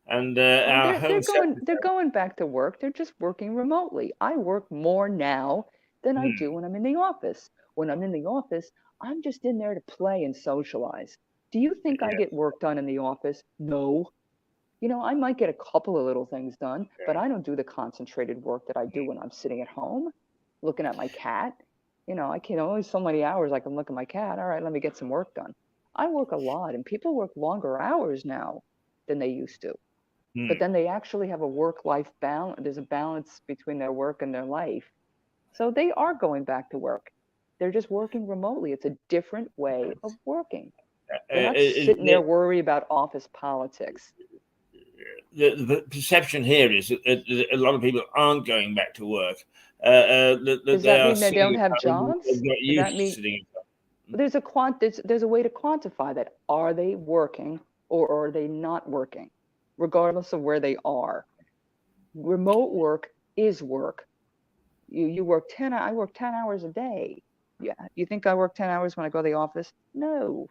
And oh, our they're Home they're Secretary, going back to work. They're just working remotely. I work more now than I do hmm, when I'm in the office. When I'm in the office, I'm just in there to play and socialize. Do you think I yeah, get work done in the office? No. I might get a couple of little things done, but I don't do the concentrated work that I do when I'm sitting at home looking at my cat. I can only so many hours I can look at my cat. All right, let me get some work done. I work a lot, and people work longer hours now than they used to. But hmm. then they actually have a work-life balance. There's a balance between their work and their life. So they are going back to work. They're just working remotely. It's a different way of working. They're not sitting there The, worried about office politics. the perception here is that a lot of people aren't going back to work. That Does they that are mean they don't sitting at have home. jobs? They've got Does that used to mean sitting at home. there's a way to quantify that? Are they working or are they not working, regardless of where they are? Remote work is work. You work 10, I work 10 hours a day. Yeah. You think I work 10 hours when I go to the office? No.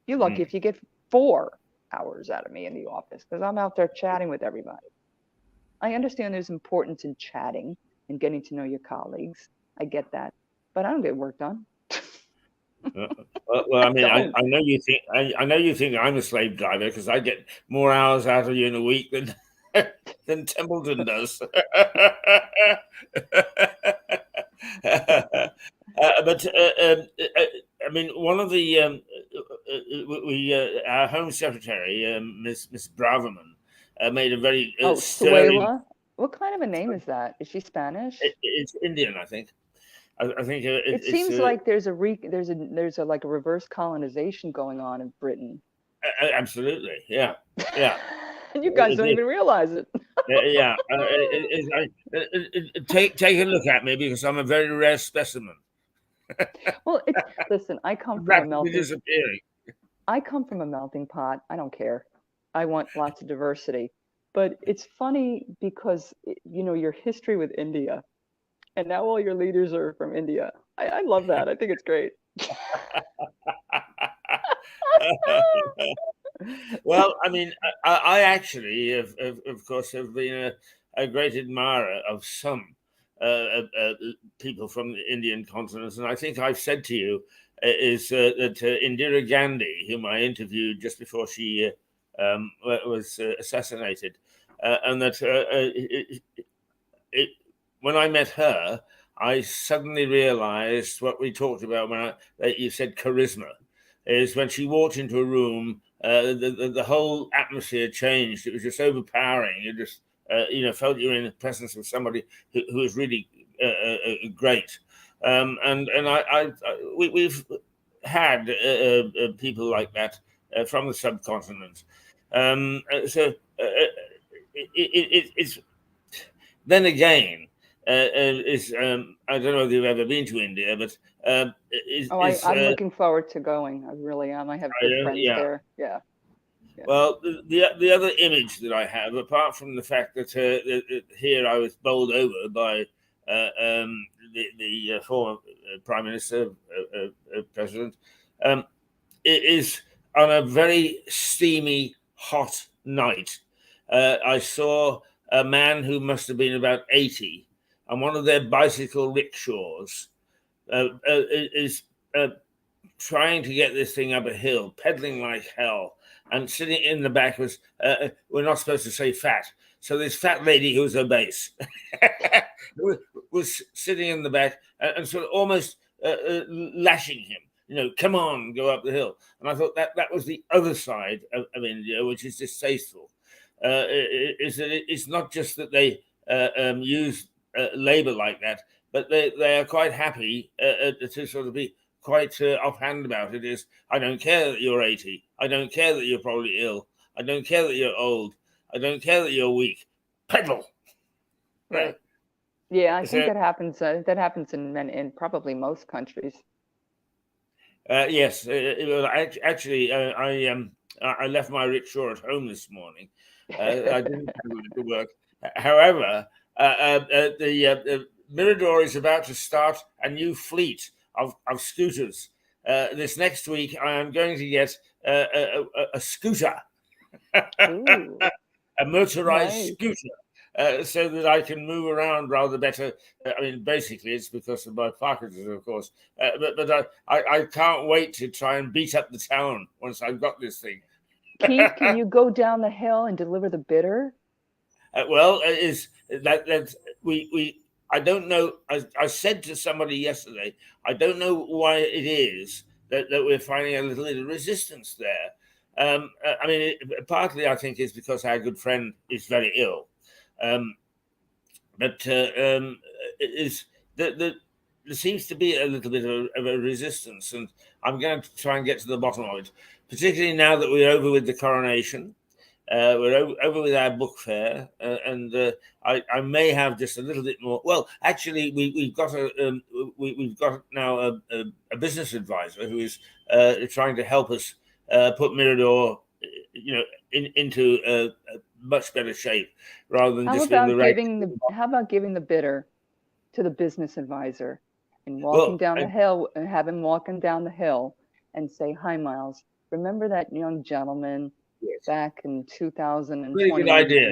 You're lucky Hmm. if you get 4 hours out of me in the office because I'm out there chatting with everybody. I understand there's importance in chatting and getting to know your colleagues. I get that, but I don't get work done. Uh, well, I I mean, don't. I know you think I know you think I'm a slave driver because I get more hours out of you in a week than than Templeton does. But I mean, one of the our Home Secretary, Miss Braverman, made a very Oh, stirring. Suela. What kind of a name is that? Is she Spanish? It's Indian, I think. I think It it's seems like there's a like a reverse colonization going on in Britain. absolutely, yeah, yeah. And you guys don't even realize it. Yeah, take a look at me because I'm a very rare specimen. Well, listen, I come from a Rapidly melting disappearing. I come from a melting pot. I don't care. I want lots of diversity. But it's funny because your history with India, and now all your leaders are from India. I love that. I think it's great. Well, I mean, I actually, of course, have been a great admirer of some people from the Indian continent, and I think I've said to you is that Indira Gandhi, whom I interviewed just before she was assassinated, and that when I met her, I suddenly realized what we talked about that you said charisma is when she walked into a room, the whole atmosphere changed. It was just overpowering. You just felt you were in the presence of somebody who was really great. We've had people like that from the subcontinent. It's then again, is I don't know if you've ever been to India, but Oh, I'm looking forward to going. I really am. I have good friends yeah. there. Yeah. Well, the other image that I have, apart from the fact that here I was bowled over by the former Prime Minister, President, it is on a very steamy, hot night. I saw a man who must have been about 80 on one of their bicycle rickshaws is trying to get this thing up a hill, pedaling like hell. And sitting in the back was, we're not supposed to say fat. So this fat lady who was obese was sitting in the back and sort of almost lashing him, come on, go up the hill. And I thought that was the other side of India, which is distasteful. It's not just that they use labor like that, but they are quite happy to sort of be quite offhand about it. Is, I don't care that you're 80. I don't care that you're probably ill. I don't care that you're old. I don't care that you're weak. Pedal. Right. Yeah, I think that happens. That happens in probably most countries. Yes. Actually, I left my rickshaw at home this morning. I didn't have it to work. However, the Mirador is about to start a new fleet of scooters. This next week, I am going to get a scooter, a motorized scooter, so that I can move around rather better. I mean, basically, it's because of my Parkinson's, of course. But I can't wait to try and beat up the town once I've got this thing. Keith, can you go down the hill and deliver the bitter? Well, is that we I don't know. I said to somebody yesterday, I don't know why it is that we're finding a little bit of resistance there. I mean, partly I think is because our good friend is very ill, but it is there seems to be a little bit of a resistance, and I'm going to try and get to the bottom of it. Particularly now that we're over with the coronation. We're over with our book fair, and I may have just a little bit more. Well, actually, we've got we've got now a business advisor who is trying to help us put Mirador, into a much better shape rather than just being the How about giving the bitter to the business advisor and walking down the hill and have him walking down the hill and say, "Hi, Miles. Remember that young gentleman?" Yes. Back in 2021. Very good idea.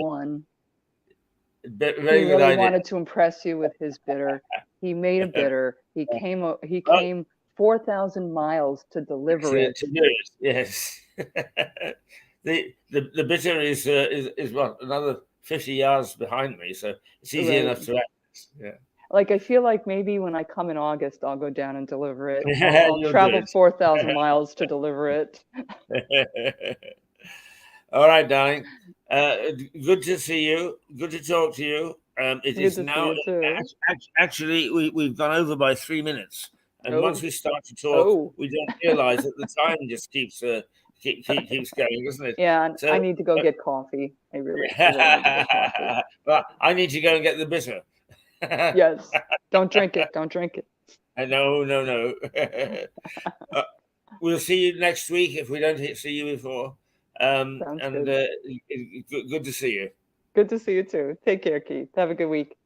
He really wanted to impress you with his bitter. He made a bitter. He came 4,000 miles to deliver it. Yes. the bitter is what, another 50 yards behind me, so it's easy enough to access. Yeah. Like, I feel like maybe when I come in August, I'll go down and deliver it. I'll travel 4,000 miles to deliver it. All right, darling. Good to see you. Good to talk to you. It is now. Actually, we've gone over by 3 minutes, and once we start to talk, we don't realize that the time just keeps going, doesn't it? Yeah, so, I need to go get coffee. I really need to get coffee. Well, I need to go and get the bitter. Yes. Don't drink it. Don't drink it. No. We'll see you next week if we don't see you before. Good to see you. Good to see you too. Take care, Keith. Have a good week.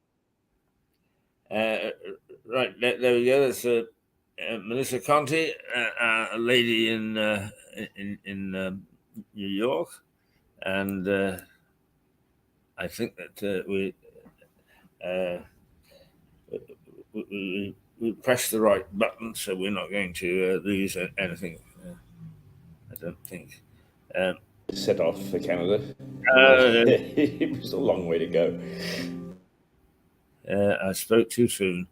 Right, there we go. That's Melissa Conti, a lady in New York, and I think that we pressed the right button, so we're not going to lose anything. I don't think. Set off for Canada. It was a long way to go. I spoke too soon.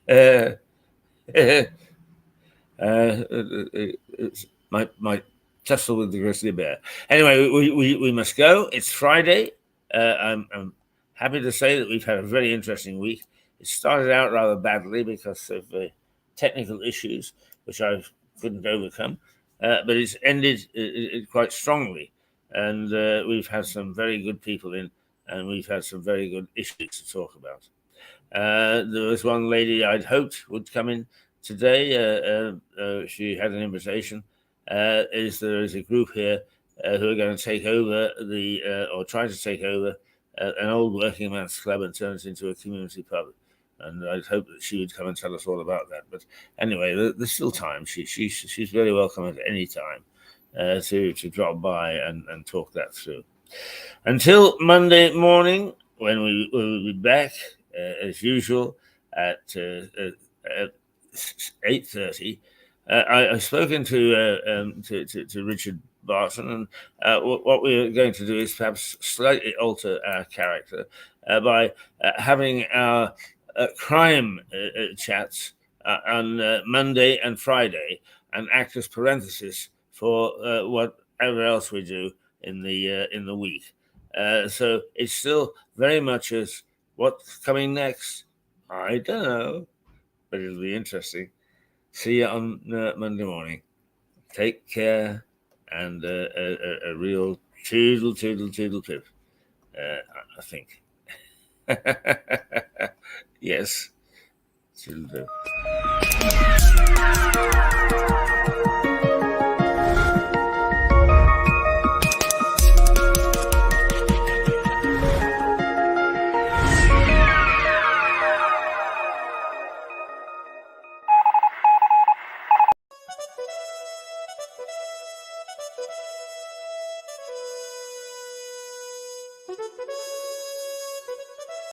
It's my tussle with the grizzly bear. Anyway, we must go. It's Friday. I'm happy to say that we've had a very interesting week. It started out rather badly because of technical issues, which I couldn't overcome. But it's ended quite strongly, and we've had some very good people in, and we've had some very good issues to talk about. There was one lady I'd hoped would come in today. She had an invitation, is there is a group here who are going to take over or try to take over an old working man's club and turn it into a community pub. And I'd hope that she would come and tell us all about that. But anyway, there's still time. She's very welcome at any time to drop by and talk that through. Until Monday morning, when we will be back as usual at 8:30. I've spoken to Richard Barton, and what we're going to do is perhaps slightly alter our character by having our crime chats on Monday and Friday, and act as parenthesis for whatever else we do in the week. So it's still very much as what's coming next. I don't know, but it'll be interesting. See you on Monday morning. Take care, and a real toodle pip. I think. Yes, toodle pip.